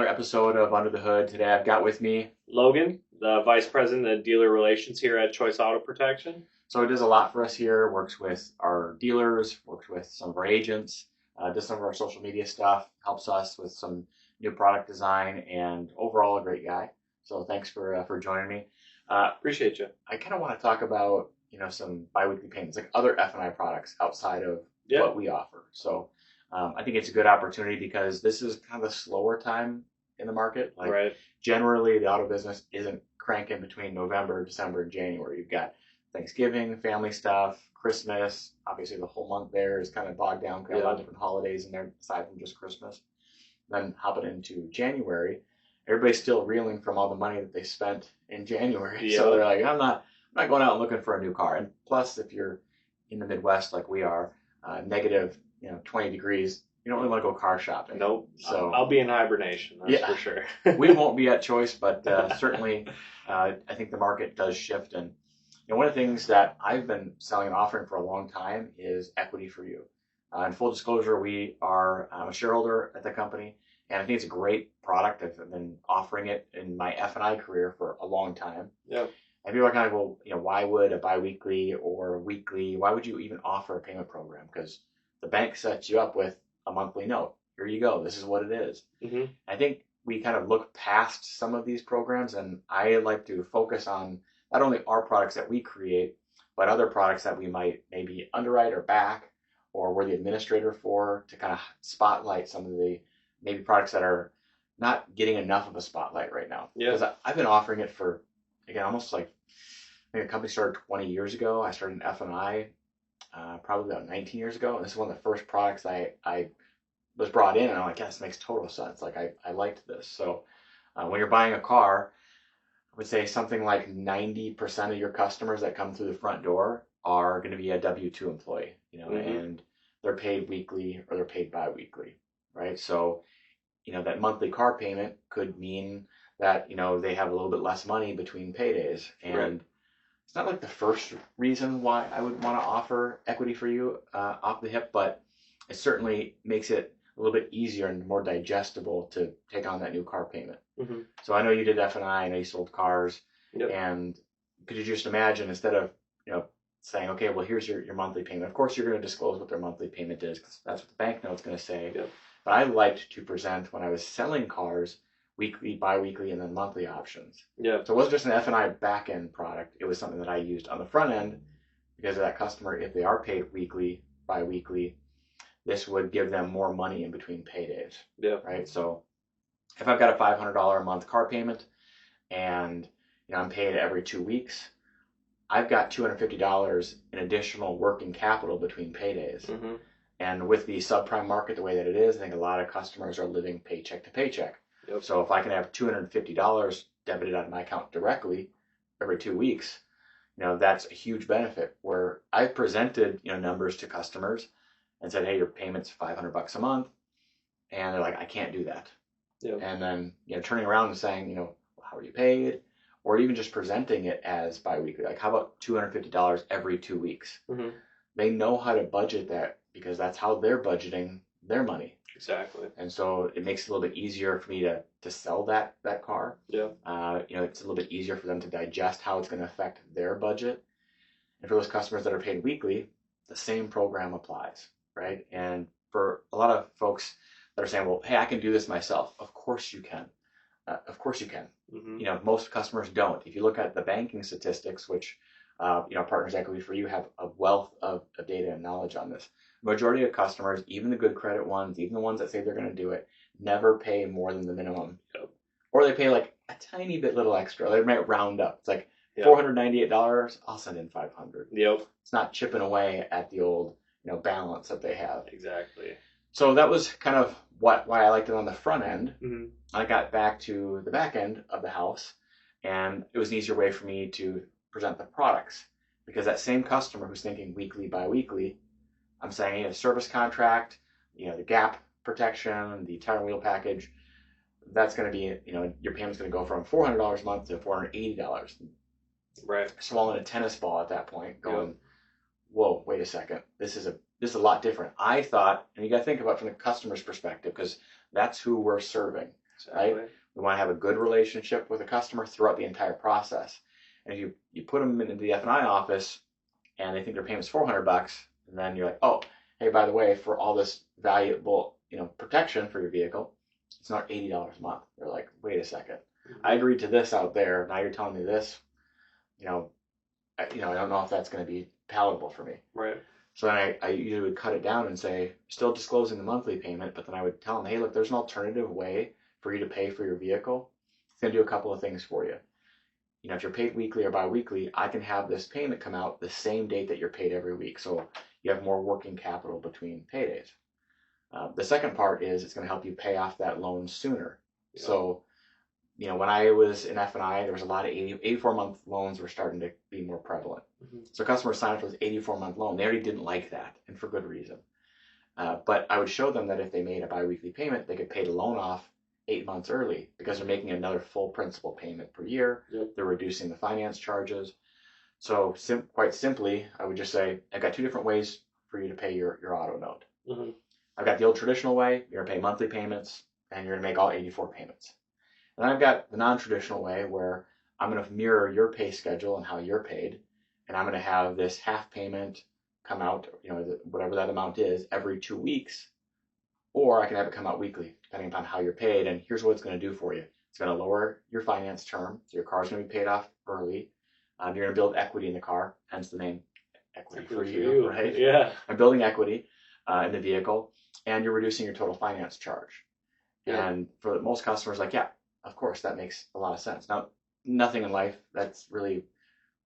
episode of Under the Hood. Today I've got with me Logan, the Vice President of Dealer Relations here at Choice Auto Protection. So he does a lot for us here, works with our dealers, works with some of our agents, does some of our social media stuff, helps us with some new product design, and overall a great guy. So thanks for joining me. Appreciate you. I kind of want to talk about some biweekly payments, like other F&I products outside of what we offer. So I think it's a good opportunity because this is kind of a slower time in the market. Right. Generally, the auto business isn't cranking between November, December, and January. You've got Thanksgiving, family stuff, Christmas. Obviously, the whole month there is kind of bogged down. Got a lot of different holidays in there aside from just Christmas. Then hopping into January, everybody's still reeling from all the money that they spent in January. So they're like, I'm not going out looking for a new car. And plus, if you're in the Midwest like we are, negative 20 degrees, you don't really want to go car shopping. Nope. So I'll be in hibernation. That's for sure. We won't be at Choice, but certainly I think the market does shift. And one of the things that I've been selling and offering for a long time is equity for you. In full disclosure, I'm a shareholder at the company, and I think it's a great product. I've been offering it in my F&I career for a long time. Yeah. And people are kind of, well, why would a biweekly or weekly, why would you even offer a payment program? Because the bank sets you up with a monthly note. Here you go. This is what it is. Mm-hmm. I think we kind of look past some of these programs, and I like to focus on not only our products that we create, but other products that we might maybe underwrite or back, or we're the administrator for, to kind of spotlight some of the maybe products that are not getting enough of a spotlight right now. Yeah. Because I've been offering it for, again, almost like, I think the company started 20 years ago. I started in F&I probably about 19 years ago. And this is one of the first products I was brought in, and I'm like, yeah, this makes total sense. Like, I liked this. So when you're buying a car, I would say something like 90% of your customers that come through the front door are going to be a W-2 employee, and they're paid weekly or they're paid bi-weekly, right? So, that monthly car payment could mean that, they have a little bit less money between paydays. And it's not like the first reason why I would want to offer equity for you off the hip, but it certainly makes it a little bit easier and more digestible to take on that new car payment. Mm-hmm. So I know you did F&I, I know you sold cars. Yep. And could you just imagine, instead of, saying, okay, well, here's your monthly payment. Of course, you're going to disclose what their monthly payment is, because that's what the bank note's going to say. Yep. But I liked to present, when I was selling cars, weekly, bi-weekly, and then monthly options. Yeah. So it wasn't just an F&I back-end product. It was something that I used on the front end because of that customer. If they are paid weekly, bi-weekly, this would give them more money in between paydays. Yeah. Right? So if I've got a $500 a month car payment and I'm paid every 2 weeks, I've got $250 in additional working capital between paydays. Mm-hmm. And with the subprime market the way that it is, I think a lot of customers are living paycheck to paycheck. Yep. So if I can have $250 debited out of my account directly every 2 weeks, that's a huge benefit. Where I've presented numbers to customers and said, hey, your payment's $500 a month, and they're like, I can't do that. Yep. And then turning around and saying, how are you paid? Or even just presenting it as biweekly. Like, how about $250 every 2 weeks? Mm-hmm. They know how to budget that because that's how they're budgeting their money. Exactly. And so it makes it a little bit easier for me to sell that car. Yeah. It's a little bit easier for them to digest how it's going to affect their budget. And for those customers that are paid weekly, the same program applies, right? And for a lot of folks that are saying, well, hey, I can do this myself. Of course you can. Of course you can. Mm-hmm. Most customers don't. If you look at the banking statistics, which Partners Equity for You have a wealth of data and knowledge on this. Majority of customers, even the good credit ones, even the ones that say they're going to do it, never pay more than the minimum. Yep. Or they pay like a tiny bit little extra. They might round up. It's like $498. I'll send in $500. Yep. It's not chipping away at the old balance that they have. Exactly. So that was kind of why I liked it on the front end. Mm-hmm. I got back to the back end of the house, and it was an easier way for me to present the products, because that same customer who's thinking weekly, bi-weekly, I'm saying a service contract, the gap protection, the tire and wheel package, that's going to be, your payment's going to go from $400 a month to $480. Right. Swallowing a tennis ball at that point, going, whoa, wait a second, this is a lot different. I thought, and you got to think about it from the customer's perspective, because that's who we're serving. Exactly. right? We want to have a good relationship with a customer throughout the entire process. And if you put them into the F&I office and they think their payment's $400, and then you're like, oh, hey, by the way, for all this valuable, protection for your vehicle, it's not $80 a month. They're like, wait a second, I agreed to this out there. Now you're telling me this. I don't know if that's going to be palatable for me. Right. So then I usually would cut it down and say, still disclosing the monthly payment, but then I would tell them, hey, look, there's an alternative way for you to pay for your vehicle. It's going to do a couple of things for you. If you're paid weekly or biweekly, I can have this payment come out the same date that you're paid every week. So you have more working capital between paydays. The second part is it's going to help you pay off that loan sooner. Yeah. So, when I was in F&I, there was a lot of 84-month loans were starting to be more prevalent. Mm-hmm. So customers signed up for this 84-month loan. They already didn't like that, and for good reason. But I would show them that if they made a biweekly payment, they could pay the loan off 8 months early because they're making another full principal payment per year. Yep. They're reducing the finance charges. So quite simply, I would just say, I've got two different ways for you to pay your auto note. Mm-hmm. I've got the old traditional way. You're going to pay monthly payments, and you're going to make all 84 payments. And I've got the non-traditional way where I'm going to mirror your pay schedule and how you're paid, and I'm going to have this half payment come out, whatever that amount is, every 2 weeks, or I can have it come out weekly, depending upon how you're paid. And here's what it's going to do for you. It's going to lower your finance term, so your car's going to be paid off early. You're going to build equity in the car, hence the name Equity for You, right? Yeah. I'm building equity in the vehicle, and you're reducing your total finance charge. Yeah. And for most customers, like, yeah, of course, that makes a lot of sense. Now, nothing in life that's really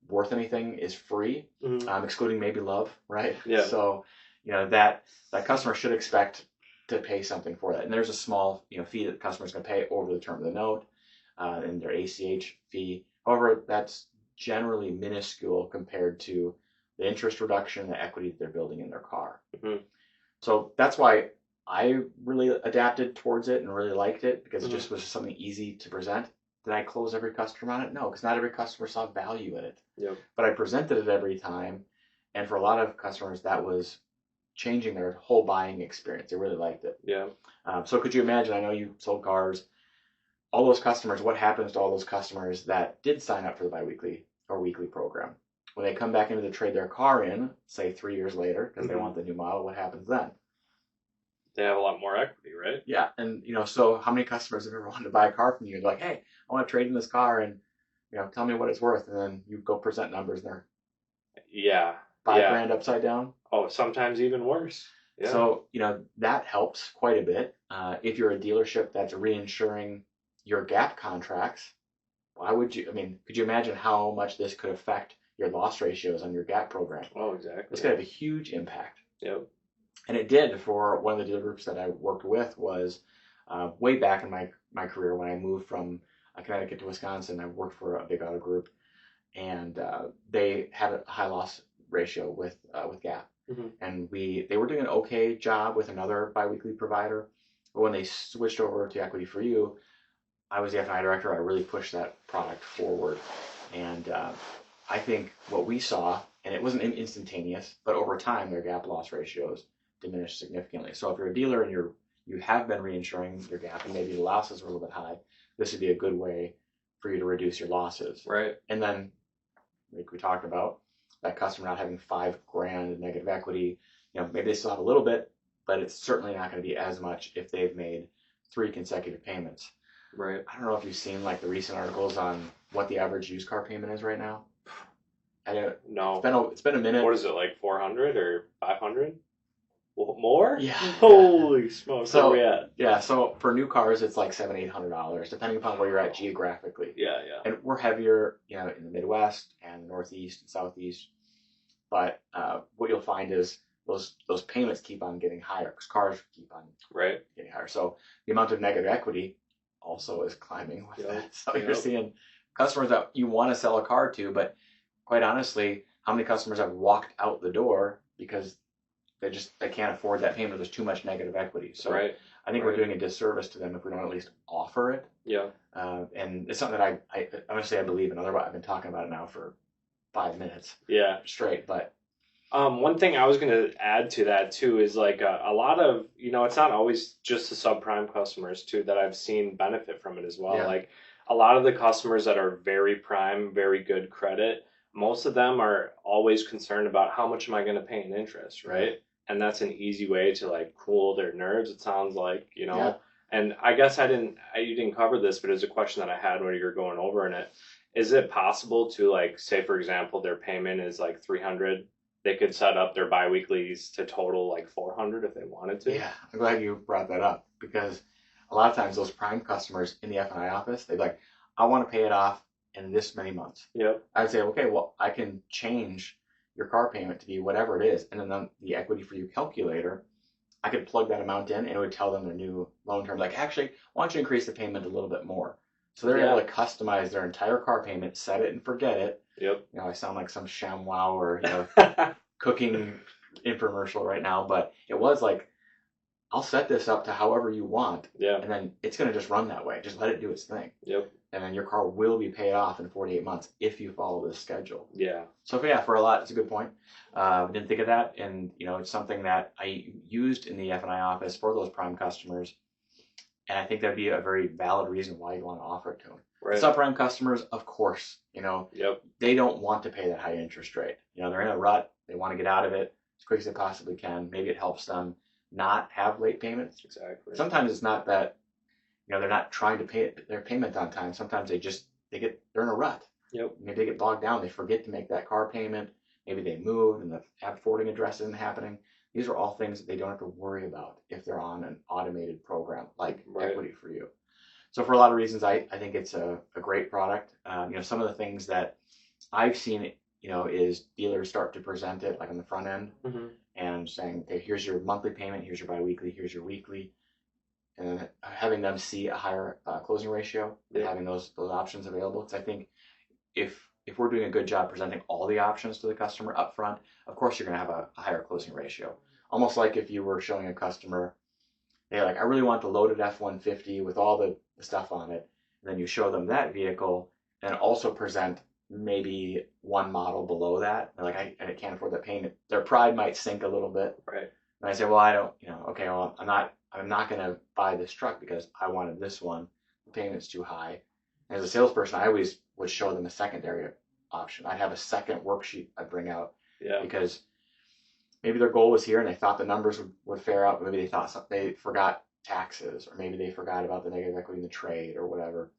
worth anything is free, mm-hmm. Excluding maybe love, right? Yeah. So, that customer should expect to pay something for that. And there's a small, fee that the customer's going to pay over the term of the note, and their ACH fee. However, that's generally minuscule compared to the interest reduction, the equity that they're building in their car. Mm-hmm. So that's why I really adapted towards it and really liked it, because mm-hmm. it just was something easy to present. Did I close every customer on it? No, because not every customer saw value in it. Yep. But I presented it every time, and for a lot of customers, that was changing their whole buying experience. They really liked it. Yeah. So could you imagine, I know you sold cars, all those customers, what happens to all those customers that did sign up for the biweekly or weekly program? When they come back into to trade their car in, say 3 years later, because mm-hmm. they want the new model, what happens then? They have a lot more equity, right? Yeah, and so how many customers have ever wanted to buy a car from you? They're like, hey, I want to trade in this car, and tell me what it's worth, and then you go present numbers, and they're $5,000 upside down. Oh, sometimes even worse. Yeah. So that helps quite a bit. If you're a dealership that's reinsuring your GAP contracts, why would you? I mean, could you imagine how much this could affect your loss ratios on your GAP program? Oh, exactly. It's going to have a huge impact. Yep. And it did for one of the dealer groups that I worked with. Was way back in my career when I moved from Connecticut to Wisconsin. I worked for a big auto group, and they had a high loss ratio with GAP. Mm-hmm. And they were doing an okay job with another biweekly provider. But when they switched over to Equity for You, I was the F&I director. I really pushed that product forward. And I think what we saw, and it wasn't instantaneous, but over time, their GAP loss ratios diminished significantly. So if you're a dealer and you have been reinsuring your GAP and maybe the losses were a little bit high, this would be a good way for you to reduce your losses. Right. And then, like we talked about, that customer not having $5,000 in negative equity, maybe they still have a little bit, but it's certainly not going to be as much if they've made 3 consecutive payments. Right. I don't know if you've seen like the recent articles on what the average used car payment is right now. I don't know. It's been a minute. What is it, like 400 or 500? More? Yeah. Holy smokes! So, where we at? Yeah. So for new cars, it's like $700-800, depending upon where you're at geographically. Yeah. And we're heavier, in the Midwest and the Northeast and Southeast. But what you'll find is those payments keep on getting higher because cars keep on getting higher. So the amount of negative equity also is climbing with that. So you're seeing customers that you want to sell a car to, but quite honestly, how many customers have walked out the door because they can't afford that payment? There's too much negative equity. So I think we're doing a disservice to them if we don't at least offer it. Yeah. And it's something that I honestly I believe in. Otherwise, I've been talking about it now for 5 minutes. Yeah. Straight, but One thing I was going to add to that too is like a lot of, it's not always just the subprime customers too that I've seen benefit from it as well. Yeah. Like a lot of the customers that are very prime, very good credit, most of them are always concerned about how much am I going to pay in interest, right? And that's an easy way to like cool their nerves. It sounds like, Yeah. And I guess you didn't cover this, but it's a question that I had when you were going over in it. Is it possible to like, say for example, their payment is like 300, they could set up their biweeklies to total like 400 if they wanted to. Yeah, I'm glad you brought that up because a lot of times those prime customers in the F&I office, they'd be like, I want to pay it off in this many months. Yep. I'd say, okay, well, I can change your car payment to be whatever it is. And then the equity for you calculator, I could plug that amount in and it would tell them their new loan term. Like, actually, why don't you increase the payment a little bit more? So they're able to customize their entire car payment, set it and forget it. Yep. I sound like some ShamWow or, cooking infomercial right now, but it was like, I'll set this up to however you want. Yeah. And then it's going to just run that way. Just let it do its thing. Yep. And then your car will be paid off in 48 months if you follow this schedule. Yeah. So yeah, for a lot, it's a good point. Didn't think of that. And, it's something that I used in the F&I office for those prime customers. And I think that'd be a very valid reason why you want to offer it to them. Right. Subprime customers, of course, Yep. they don't want to pay that high interest rate. They're in a rut. They want to get out of it as quick as they possibly can. Maybe it helps them not have late payments. Exactly. Sometimes it's not that, they're not trying to pay their payment on time. Sometimes they're in a rut. Yep. Maybe they get bogged down. They forget to make that car payment. Maybe they moved and the forwarding address isn't happening. These are all things that they don't have to worry about if they're on an automated program like Equity for You. So for a lot of reasons, I think it's a great product. Some of the things that I've seen, is dealers start to present it like on the front end and saying, okay, here's your monthly payment, here's your biweekly, here's your weekly, and then having them see a higher closing ratio and having those options available. Because I think if we're doing a good job presenting all the options to the customer up front, of course you're going to have a higher closing ratio. Almost like if you were showing a customer, they're like, I really want the loaded F-150 with all the stuff on it. And then you show them that vehicle and also present maybe one model below that. They're like, I can't afford that payment. Their pride might sink a little bit. Right. And I say, well, I don't, okay, well, I'm not going to buy this truck because I wanted this one. The payment's too high. And as a salesperson, I always would show them a secondary option. I'd have a second worksheet I'd bring out. Yeah. Because maybe their goal was here and they thought the numbers would fare out. Maybe they thought they forgot taxes, or maybe they forgot about the negative equity in the trade or whatever.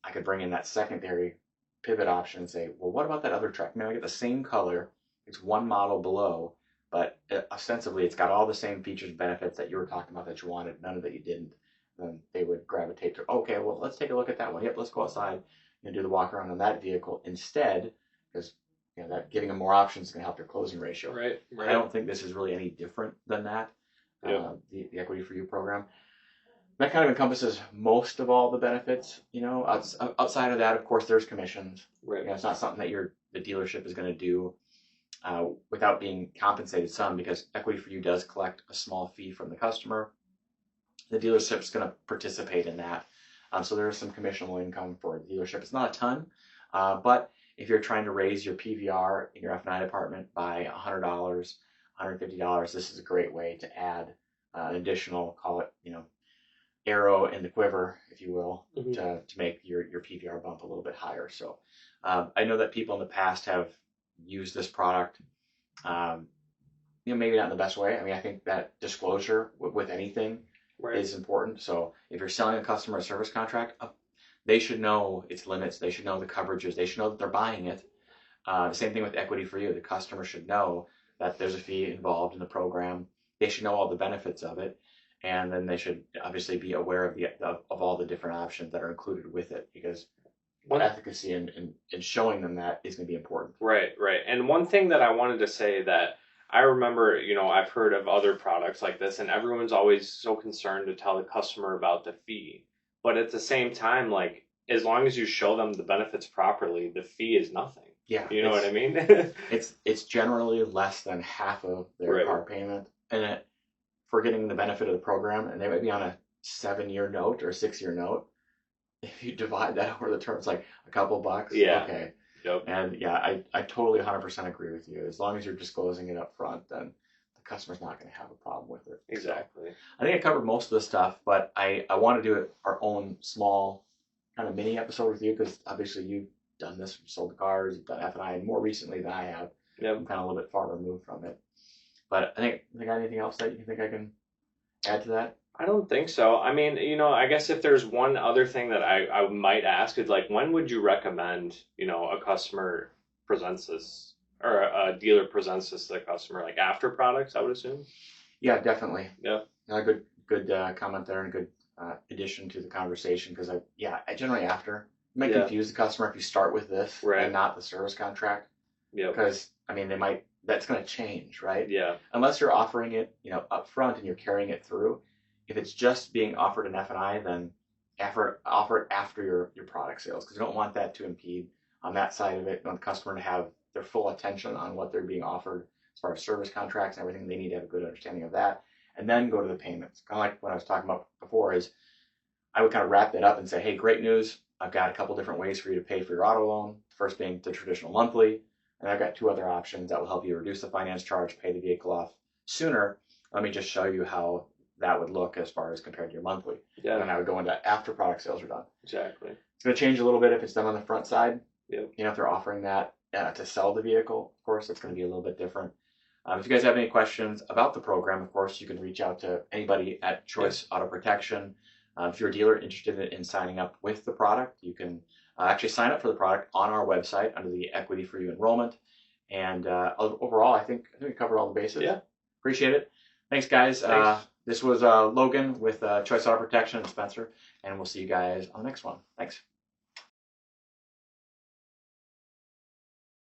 I could bring in that secondary pivot option and say, well, what about that other truck? I get the same color. It's one model below, but ostensibly it's got all the same features and benefits that you were talking about that you wanted, none of that you didn't. Then they would gravitate to, okay, well, let's take a look at that one. Yep, let's go outside and do the walk around on that vehicle instead, because that giving them more options is going to help their closing ratio. Right. I don't think this is really any different than that. Yep. The Equity for You program. That kind of encompasses most of all the benefits. Outside of that, of course, there's commissions. Right. It's not something that the dealership is going to do without being compensated some, because Equity for You does collect a small fee from the customer. The dealership is going to participate in that. So there is some commissionable income for the dealership. It's not a ton, but if you're trying to raise your PVR in your F&I department by $100, $150, this is a great way to add an additional, call it, arrow in the quiver, if you will, to make your PVR bump a little bit higher. So I know that people in the past have used this product, maybe not in the best way. I think that disclosure with anything is important. So if you're selling a customer service contract, they should know its limits. They should know the coverages. They should know that they're buying it. The same thing with Equity for You. The customer should know that there's a fee involved in the program. They should know all the benefits of it. And then they should obviously be aware of all the different options that are included with it, because efficacy and showing them that is going to be important. Right. And one thing that I wanted to say that I remember, I've heard of other products like this, and everyone's always so concerned to tell the customer about the fee. But at the same time, like, as long as you show them the benefits properly, the fee is nothing. Yeah. You know what I mean? it's generally less than half of their car payment. And for getting the benefit of the program, and they might be on a 7-year note or a 6-year note, if you divide that over the term, it's like a couple bucks. Yeah. Okay. Yep. And yeah, I totally 100% agree with you. As long as you're disclosing it up front, then the customer's not going to have a problem with it. Exactly. So, I think I covered most of the stuff, but I want to do our own small kind of mini episode with you because obviously you've done this, you've sold the cars, you've done F&I more recently than I have. Yep. I'm kind of a little bit far removed from it. But I got anything else that you think I can add to that? I don't think so. I mean, I guess if there's one other thing that I might ask is like, when would you recommend, a customer presents this or a dealer presents this to the customer? Like after products, I would assume. Yeah, definitely. Yeah. Good comment there and a good addition to the conversation because I generally after. You might Yeah. confuse the customer if you start with this Right. and not the service contract Yeah. because I mean that's going to change, right? Yeah. Unless you're offering it, up front and you're carrying it through. If it's just being offered in F&I, then offer it after your product sales because you don't want that to impede on that side of it. You want the customer to have their full attention on what they're being offered as far as service contracts and everything. They need to have a good understanding of that and then go to the payments. Kind of like what I was talking about before is I would kind of wrap that up and say, hey, great news. I've got a couple different ways for you to pay for your auto loan. First being the traditional monthly, and I've got 2 other options that will help you reduce the finance charge, pay the vehicle off sooner. Let me just show you how that would look as far as compared to your monthly. Yeah. And then I would go into after product sales are done. Exactly. It's going to change a little bit if it's done on the front side. Yep. If they're offering that to sell the vehicle, of course, it's going to be a little bit different. If you guys have any questions about the program, of course, you can reach out to anybody at Choice Auto Protection. If you're a dealer interested in signing up with the product, you can actually sign up for the product on our website under the Equity for You enrollment. And overall, I think we covered all the bases. Yeah. Appreciate it. Thanks, guys. Thanks. This was Logan with Choice Auto Protection and Spencer, and we'll see you guys on the next one. Thanks.